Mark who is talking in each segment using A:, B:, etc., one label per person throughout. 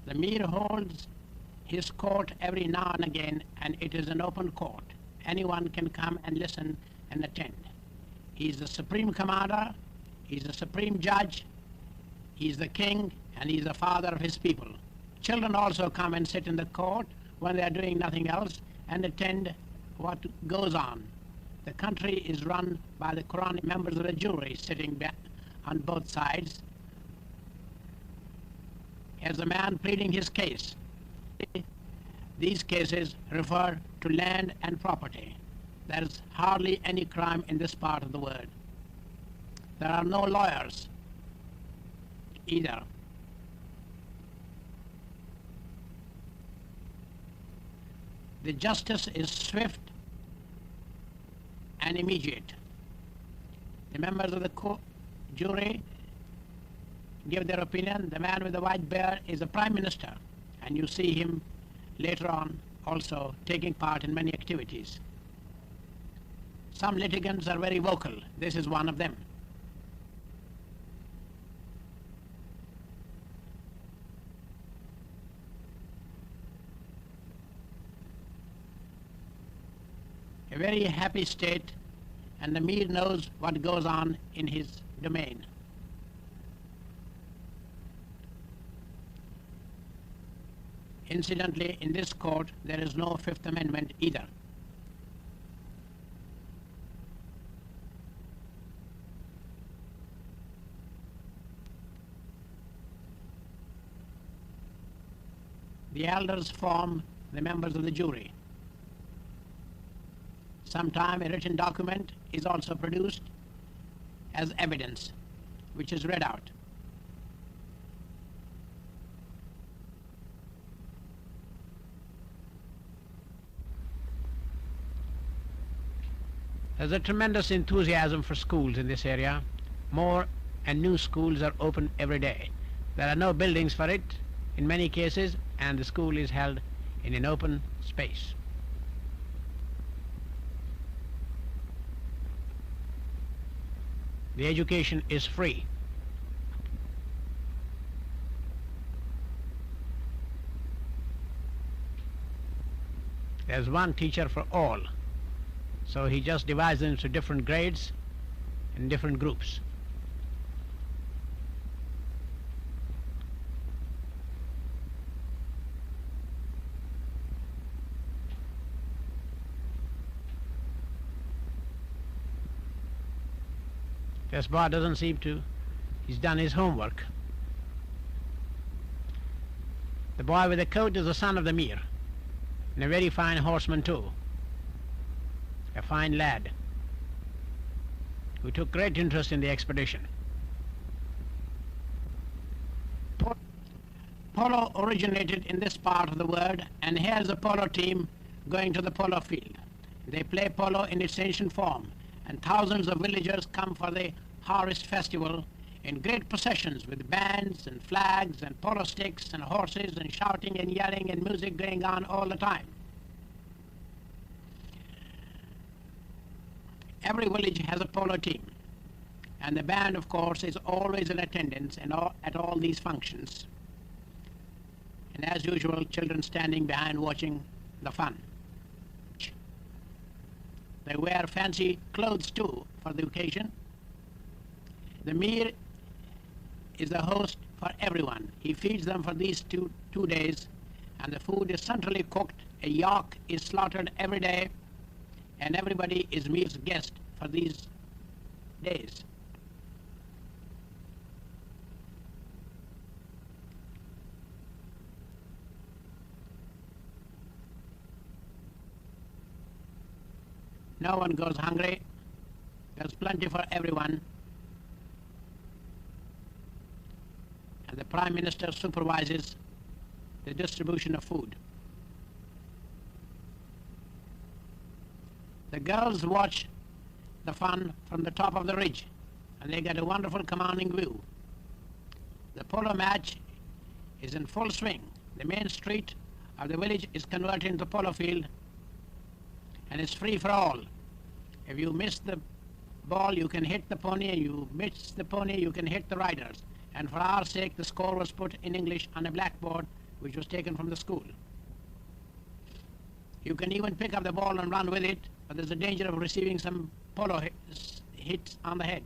A: The Mir holds his court every now and again, and it is an open court. Anyone can come and listen and attend. He is the supreme commander, he is the supreme judge, he is the king, and he is the father of his people. Children also come and sit in the court when they are doing nothing else and attend what goes on. The country is run by the Quranic members of the jury sitting on both sides. As the man pleading his case. These cases refer to land and property. There is hardly any crime in this part of the world. There are no lawyers either. The justice is swift and immediate. The members of the jury give their opinion. The man with the white beard is the Prime Minister, and you see him later on also taking part in many activities. Some litigants are very vocal. This is one of them. A very happy state, and the Mir knows what goes on in his domain. Incidentally, in this court, there is no Fifth Amendment either. The elders form the members of the jury. Sometime a written document is also produced as evidence, which is read out. There's a tremendous enthusiasm for schools in this area. More and new schools are opened every day. There are no buildings for it in many cases, and the school is held in an open space. The education is free. There's one teacher for all. So he just divides them into different grades and different groups. This boy doesn't seem to, he's done his homework. The boy with the coat is the son of the Mir, and a very fine horseman too. A fine lad who took great interest in the expedition. Polo originated in this part of the world, and here's a polo team going to the polo field. They play polo in its ancient form, and thousands of villagers come for the harvest festival in great processions with bands and flags and polo sticks and horses and shouting and yelling and music going on all the time. Every village has a polo team, and the band, of course, is always in attendance at all these functions. And as usual, children standing behind watching the fun. They wear fancy clothes too for the occasion. The Mir is the host for everyone. He feeds them for these two days, and the food is centrally cooked. A yak is slaughtered every day, and everybody is Mir's guest for these days. No one goes hungry. There's plenty for everyone. And the Prime Minister supervises the distribution of food. The girls watch the fun from the top of the ridge, and they get a wonderful commanding view. The polo match is in full swing. The main street of the village is converted into polo field, and it's free for all. If you miss the ball, you can hit the pony, and you miss the pony, you can hit the riders. And for our sake, the score was put in English on a blackboard which was taken from the school. You can even pick up the ball and run with it, but there's a danger of receiving some polo hits on the head.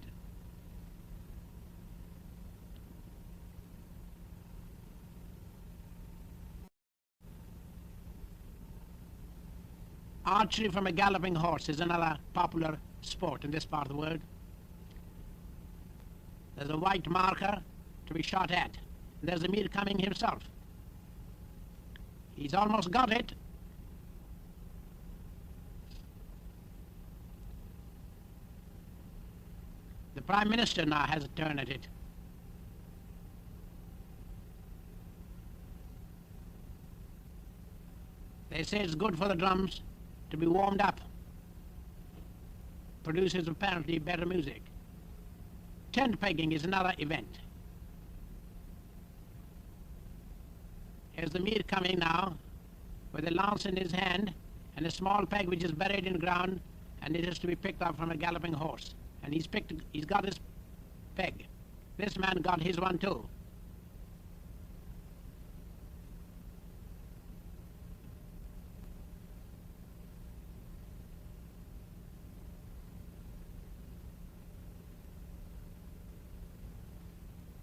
A: Archery from a galloping horse is another popular sport in this part of the world. There's a white marker to be shot at. There's the Mir coming himself. He's almost got it. The Prime Minister now has a turn at it. They say it's good for the drums to be warmed up. Produces apparently better music. Tent pegging is another event. Here's the Mir coming now with a lance in his hand and a small peg which is buried in the ground, and it is to be picked up from a galloping horse. And he's got his peg. This man got his one too.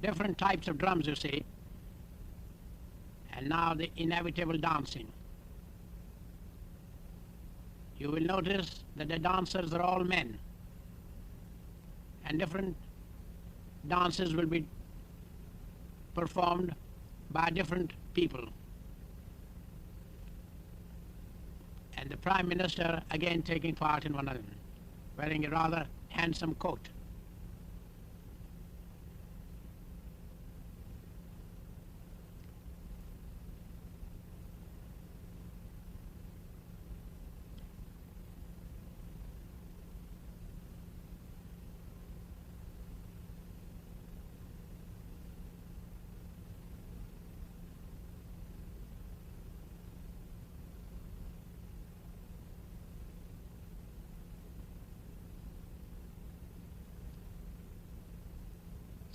A: Different types of drums, you see. And now the inevitable dancing. You will notice that the dancers are all men. And different dances will be performed by different people. And the Prime Minister again taking part in one of them, wearing a rather handsome coat.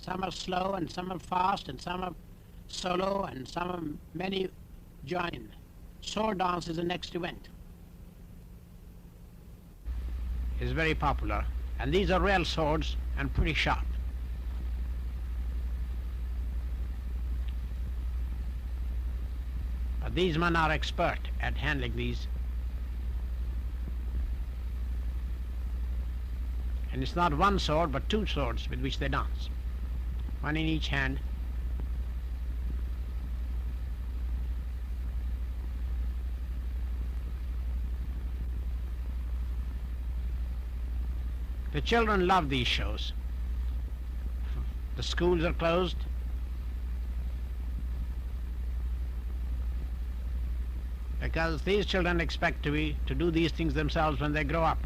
A: Some are slow and some are fast and some are solo and some are many join. Sword dance is the next event. It's very popular, and these are real swords and pretty sharp. But these men are expert at handling these. And it's not one sword but two swords with which they dance. One in each hand. The children love these shows. The schools are closed. Because these children expect to do these things themselves when they grow up.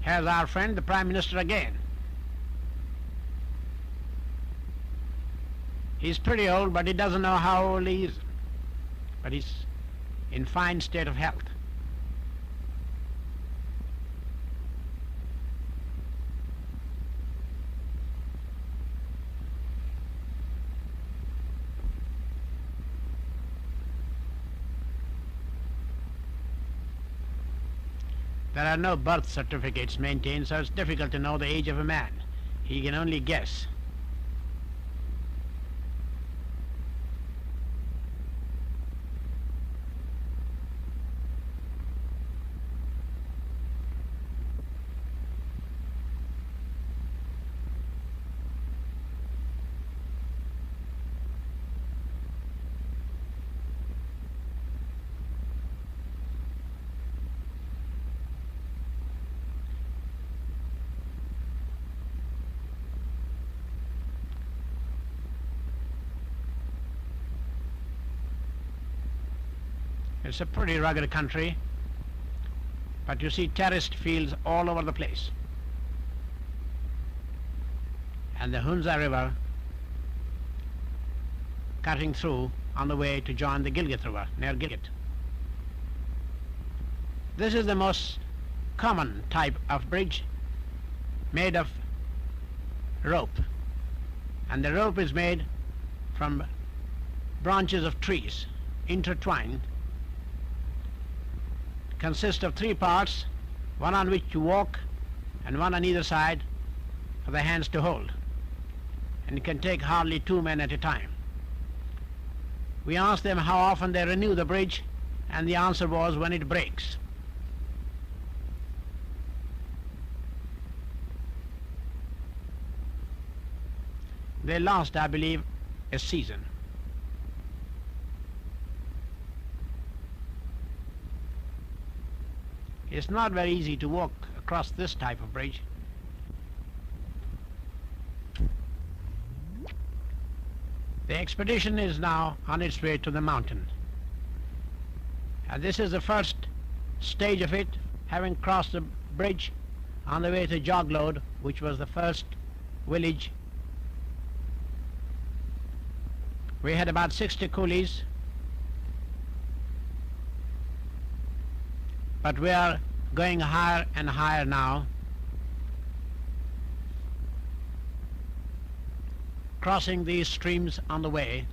A: Here's our friend, the Prime Minister again. He's pretty old, but he doesn't know how old he is. But he's in fine state of health. There are no birth certificates maintained, so it's difficult to know the age of a man. He can only guess. It's a pretty rugged country, but you see terraced fields all over the place. And the Hunza River cutting through on the way to join the Gilgit River near Gilgit. This is the most common type of bridge, made of rope, and the rope is made from branches of trees intertwined, consists of three parts, one on which you walk and one on either side for the hands to hold, and it can take hardly 2 men at a time. We asked them how often they renew the bridge, and the answer was when it breaks. They last, I believe, a season. It's not very easy to walk across this type of bridge. The expedition is now on its way to the mountain. And this is the first stage of it, having crossed the bridge on the way to Joglode, which was the first village. We had about 60 coolies, but we are going higher and higher now, crossing these streams on the way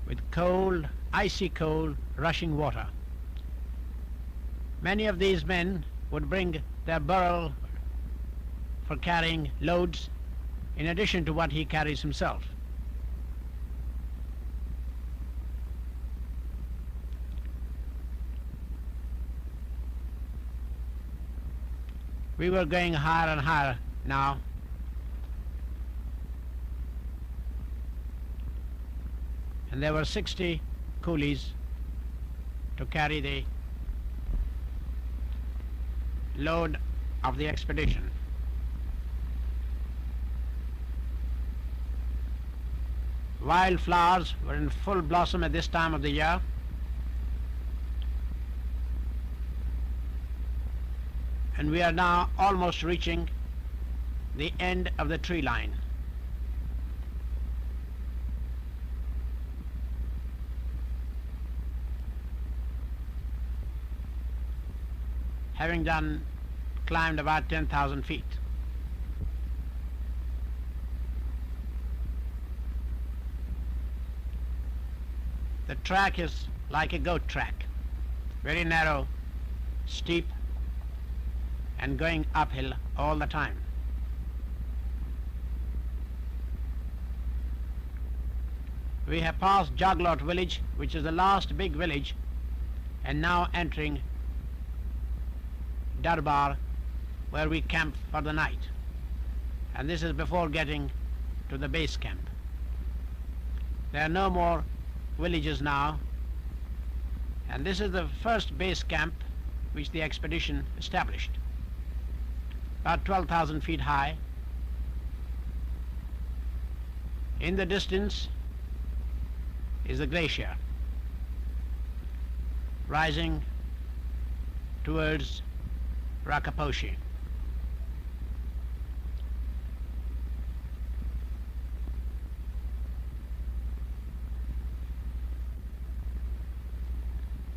A: with cold, icy cold, rushing water. Many of these men would bring their burro for carrying loads in addition to what he carries himself. We were going higher and higher now. And there were 60 coolies to carry the load of the expedition. Wildflowers were in full blossom at this time of the year. And we are now almost reaching the end of the tree line. Having climbed about 10,000 feet. The track is like a goat track, very narrow, steep, and going uphill all the time. We have passed Joglode village, which is the last big village, and now entering Darbar, where we camp for the night. And this is before getting to the base camp. There are no more villages now, and this is the first base camp which the expedition established, about 12,000 feet high. In the distance is the glacier, rising towards Rakaposhi.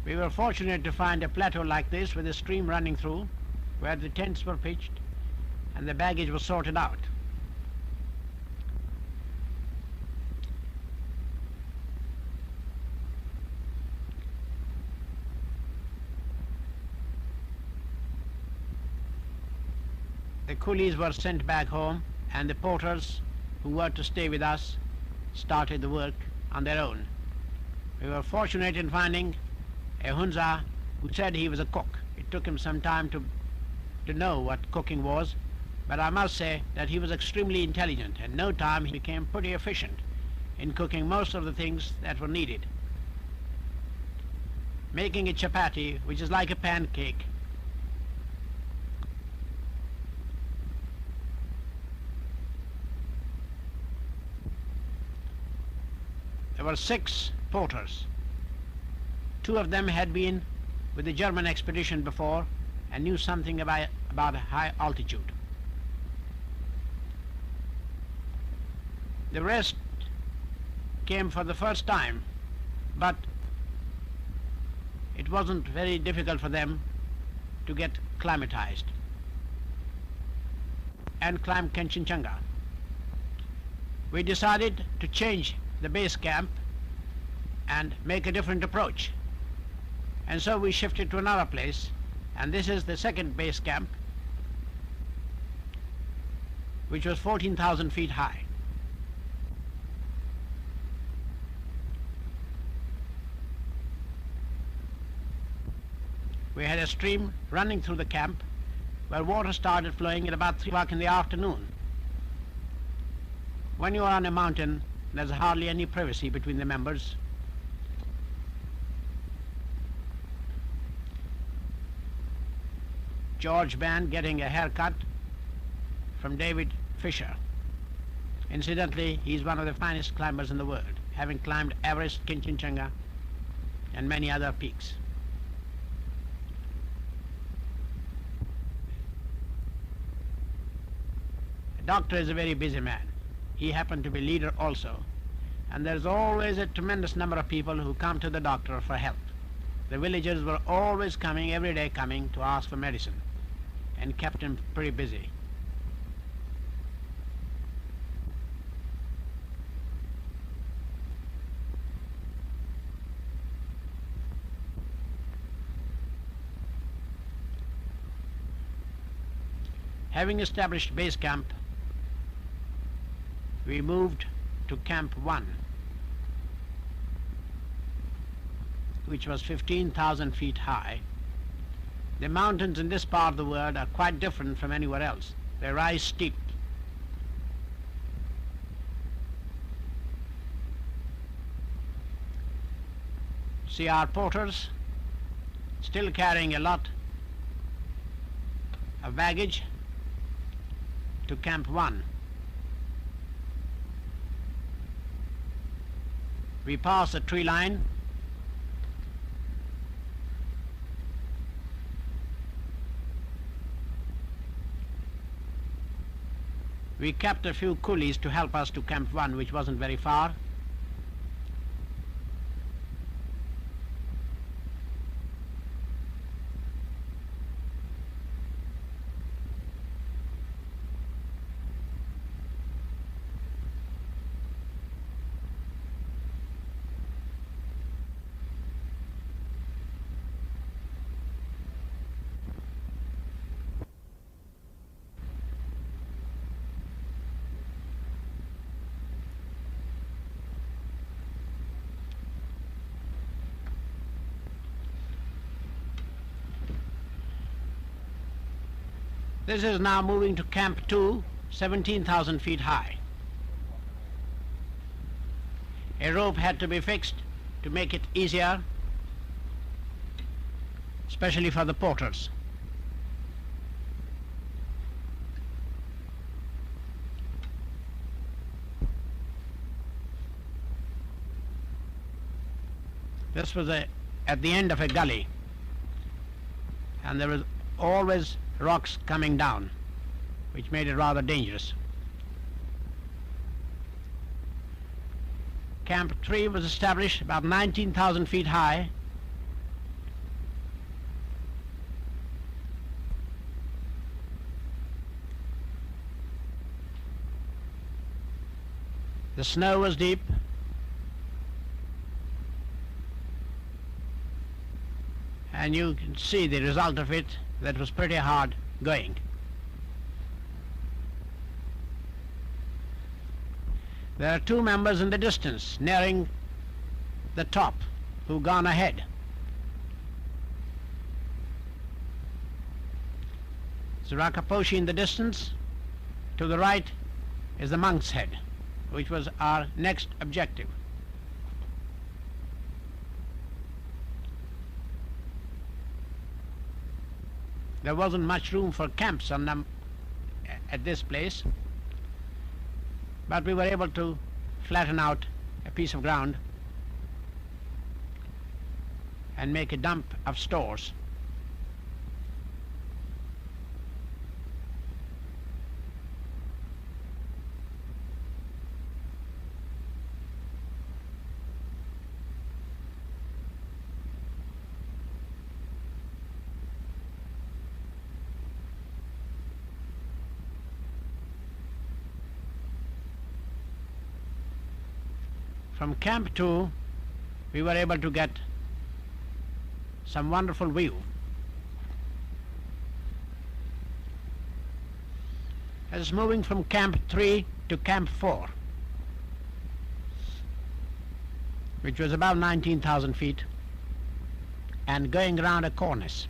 A: We were fortunate to find a plateau like this with a stream running through, where the tents were pitched and the baggage was sorted out. The coolies were sent back home, and the porters who were to stay with us started the work on their own. We were fortunate in finding a hunza who said he was a cook. It took him some time to know what cooking was, but I must say that he was extremely intelligent. In no time he became pretty efficient in cooking most of the things that were needed. Making a chapati, which is like a pancake, there were 6 porters. 2 of them had been with the German expedition before and knew something about high altitude. The rest came for the first time, but it wasn't very difficult for them to get climatized and climb Kanchenjunga. We decided to change the base camp and make a different approach. And so we shifted to another place, and this is the second base camp, which was 14,000 feet high. We had a stream running through the camp where water started flowing at about 3 o'clock in the afternoon. When you are on a mountain, there's hardly any privacy between the members. George Band getting a haircut from David Fisher. Incidentally, he's one of the finest climbers in the world, having climbed Everest, Kanchenjunga, and many other peaks. The doctor is a very busy man. He happened to be leader also, and there's always a tremendous number of people who come to the doctor for help. The villagers were always coming, every day coming, to ask for medicine, and kept him pretty busy. Having established base camp, we moved to Camp 1, which was 15,000 feet high. The mountains in this part of the world are quite different from anywhere else. They rise steep. See our porters still carrying a lot of baggage to Camp 1. We passed the tree line. We kept a few coolies to help us to Camp 1, which wasn't very far. This is now moving to Camp 2, 17,000 feet high. A rope had to be fixed to make it easier, especially for the porters. This was at the end of a gully, and there was always rocks coming down, which made it rather dangerous. Camp 3 was established about 19,000 feet high. The snow was deep. And you can see the result of it. That was pretty hard going. There are two members in the distance nearing the top who've gone ahead. Rakaposhi in the distance. To the right is the Monk's Head, which was our next objective. There wasn't much room for camps on them at this place, but we were able to flatten out a piece of ground and make a dump of stores. From Camp 2, we were able to get some wonderful view. As moving from Camp 3 to Camp 4, which was about 19,000 feet, and going around a cornice.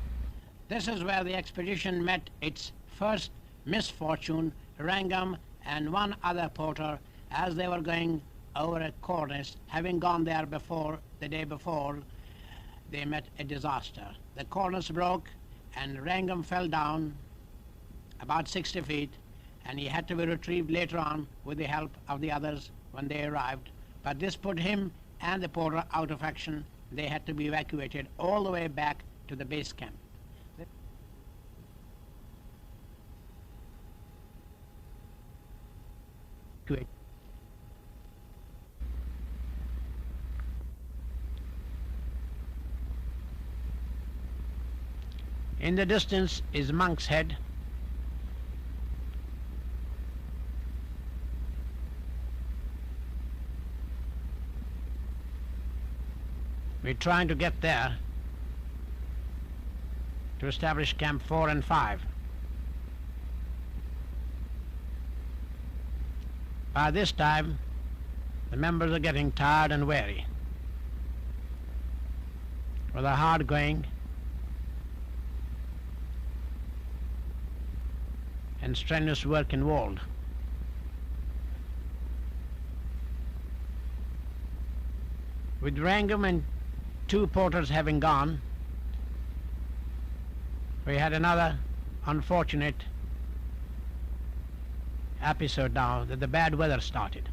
A: This is where the expedition met its first misfortune. Wrangham and one other porter, as they were going over a cornice, having gone there before, the day before, they met a disaster. The cornice broke and Wrangham fell down about 60 feet, and he had to be retrieved later on with the help of the others when they arrived. But this put him and the porter out of action. They had to be evacuated all the way back to the base camp. In the distance is Monk's Head. We're trying to get there to establish Camp 4 and 5. By this time, the members are getting tired and weary. With a hard going and strenuous work involved. With Wrangham and 2 porters having gone, we had another unfortunate episode now that the bad weather started.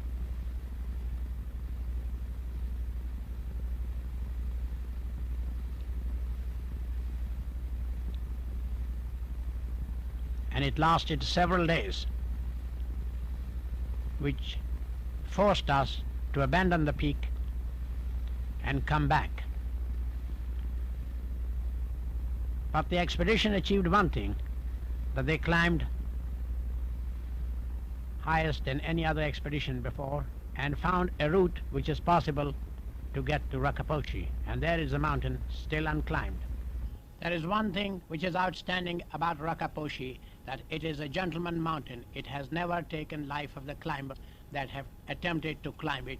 A: And it lasted several days, which forced us to abandon the peak and come back. But the expedition achieved one thing, that they climbed highest than any other expedition before and found a route which is possible to get to Rakaposhi, and there is a mountain still unclimbed. There is one thing which is outstanding about Rakaposhi, that it is a gentleman mountain. It has never taken life of the climber that have attempted to climb it.